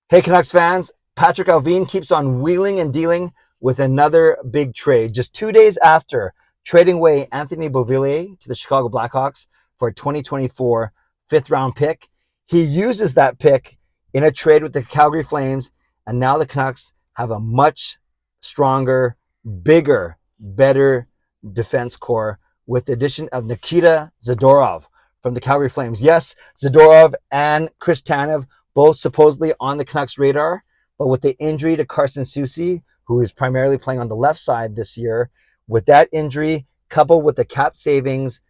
Hey, Canucks fans, Patrick Allvin keeps on wheeling and dealing with another big trade. Just 2 days after trading away Anthony Beauvillier to the Chicago Blackhawks for a 2024 fifth round pick, he uses that pick in a trade with the Calgary Flames, and now the Canucks have a much stronger, bigger, better defense core with the addition of Nikita Zadorov from the Calgary Flames. Yes, Zadorov and Chris Tanev both supposedly on the Canucks radar, but with the injury to Carson Soucy, who is primarily playing on the left side this year, with that injury coupled with the cap savings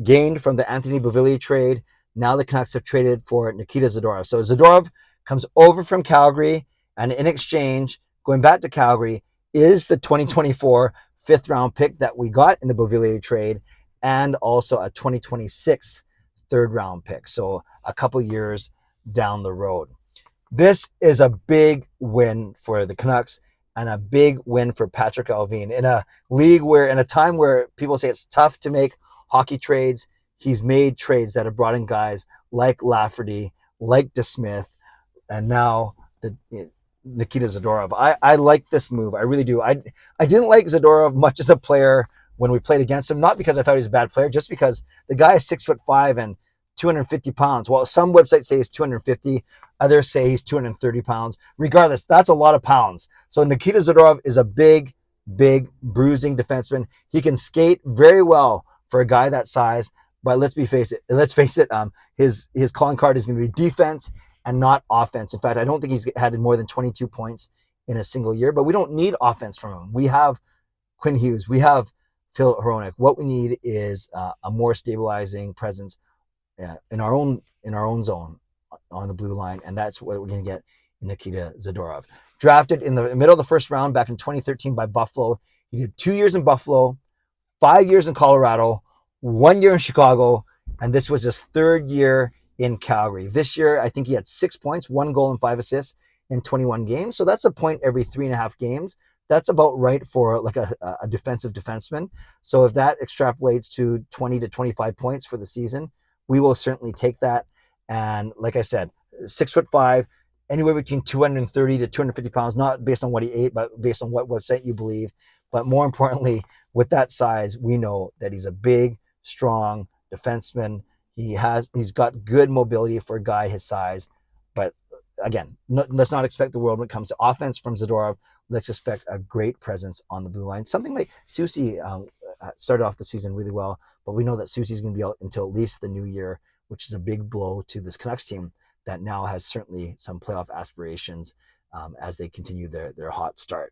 gained from the Anthony Beauvillier trade, now the Canucks have traded for Nikita Zadorov. So Zadorov comes over from Calgary, and in exchange, going back to Calgary, is the 2024 fifth round pick that we got in the Beauvillier trade, and also a 2026 third round pick. So a couple years down the road. This is a big win for the Canucks and a big win for Patrick Allvin in a league where, in a time where people say it's tough to make hockey trades, he's made trades that have brought in guys like Lafferty, like DeSmith, and now the Nikita Zadorov. I like this move. I really do. I didn't like Zadorov much as a player when we played against him, not because I thought he was a bad player, just because the guy is 6'5" and 250 pounds. Well, some websites say he's 250. Others say he's 230 pounds. Regardless, that's a lot of pounds. So Nikita Zadorov is a big, bruising defenseman. He can skate very well for a guy that size, but let's face it, his calling card is going to be defense and not offense. In fact, I don't think he's had more than 22 points in a single year, but we don't need offense from him. We have Quinn Hughes. We have Phil Hronek. What we need is a more stabilizing presence in our own zone on the blue line, and that's what we're going to get in Nikita Zadorov. Drafted in the middle of the first round back in 2013 by Buffalo. He did 2 years in Buffalo, 5 years in Colorado, 1 year in Chicago, and this was his third year in Calgary. This year, I think he had 6 points, 1 goal and 5 assists in 21 games. So that's a point every 3.5 games. That's about right for like a defensive defenseman. So if that extrapolates to 20 to 25 points for the season, we will certainly take that. And like I said, 6'5", anywhere between 230 to 250 pounds, not based on what he ate, but based on what website you believe. But more importantly, with that size, we know that he's a big, strong defenseman. He's got good mobility for a guy his size. But again, let's not expect the world when it comes to offense from Zadorov. Let's expect a great presence on the blue line. Something like Soucy started off the season really well, but we know that Soucy's going to be out until at least the new year, which is a big blow to this Canucks team that now has certainly some playoff aspirations as they continue their hot start.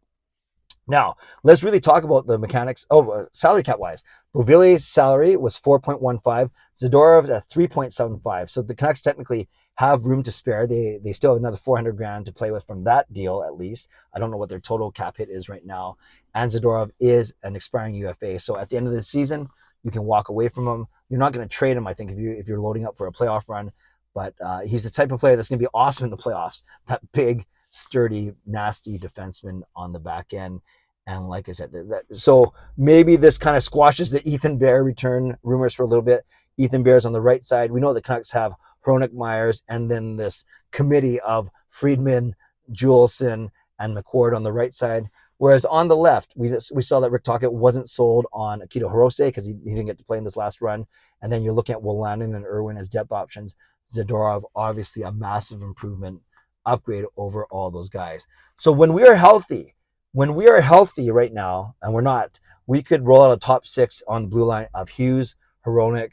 Now, let's really talk about the mechanics. Salary cap wise, Beauvillier's salary was 4.15, Zadorov at 3.75. So the Canucks technically have room to spare. They still have another $400,000 to play with from that deal, at least. I don't know what their total cap hit is right now. And Zadorov is an expiring UFA. So at the end of the season, you can walk away from him. You're not going to trade him, I think, if you're loading up for a playoff run. But he's the type of player that's going to be awesome in the playoffs. That big, sturdy, nasty defenseman on the back end. And like I said, so maybe this kind of squashes the Ethan Bear return rumors for a little bit. Ethan Bear's on the right side. We know the Canucks have Hronek, Myers, and then this committee of Friedman, Juleson, and McWard on the right side. Whereas on the left, we saw that Rick Tocchet wasn't sold on Akito Hirose because he didn't get to play in this last run. And then you're looking at Bovenlander and Irwin as depth options. Zadorov, obviously a massive improvement, upgrade over all those guys. So when we are healthy right now, and we're not, we could roll out a top 6 on the blue line of Hughes, Hronek,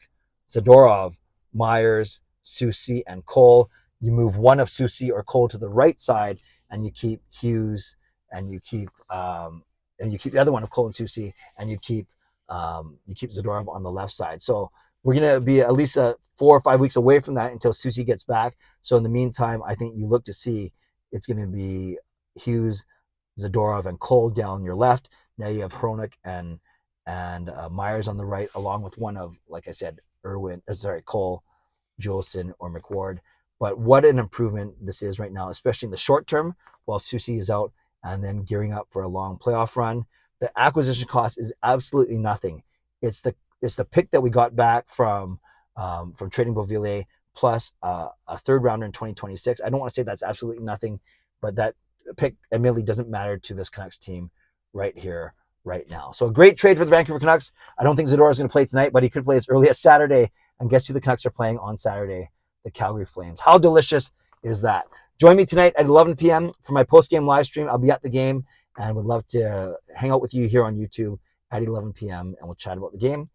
Zadorov, Myers, Soucy, and Cole. You move one of Soucy or Cole to the right side, and you keep Hughes, and you keep the other one of Cole and Soucy, and you keep Zadorov on the left side. So we're going to be at least 4 or 5 weeks away from that until Soucy gets back. So in the meantime, I think you look to see it's going to be Hughes, Zadorov, and Cole down your left. Now you have Hronek and Myers on the right, along with one of, like I said, Cole, Juleson, or McWard. But what an improvement this is right now, especially in the short term, while Soucy is out and then gearing up for a long playoff run. The acquisition cost is absolutely nothing. It's the pick that we got back from trading Beauvillier, plus a third rounder in 2026. I don't want to say that's absolutely nothing, but that pick admittedly doesn't matter to this Canucks team right here, right now. So a great trade for the Vancouver Canucks. I don't think Zadorov is going to play tonight, but he could play as early as Saturday. And guess who the Canucks are playing on Saturday? The Calgary Flames. How delicious is that? Join me tonight at 11 p.m. for my post-game live stream. I'll be at the game and would love to hang out with you here on YouTube at 11 p.m. and we'll chat about the game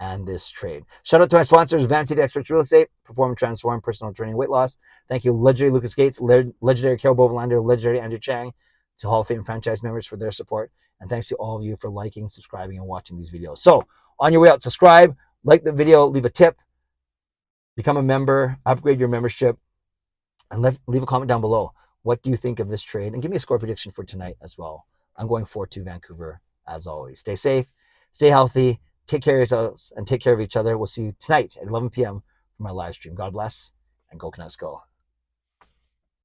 and this trade. Shout out to my sponsors, Van City Experts Real Estate, Perform and Transform, Personal Training, Weight Loss. Thank you, legendary Lucas Gates, legendary Carol Bovenlander, legendary Andrew Chang, to Hall of Fame franchise members for their support. And thanks to all of you for liking, subscribing, and watching these videos. So on your way out, subscribe, like the video, leave a tip, become a member, upgrade your membership, and leave a comment down below. What do you think of this trade? And give me a score prediction for tonight as well. I'm going 4-2 Vancouver as always. Stay safe, stay healthy, take care of yourselves, and take care of each other. We'll see you tonight at 11 p.m. for my live stream. God bless, and go Canucks go.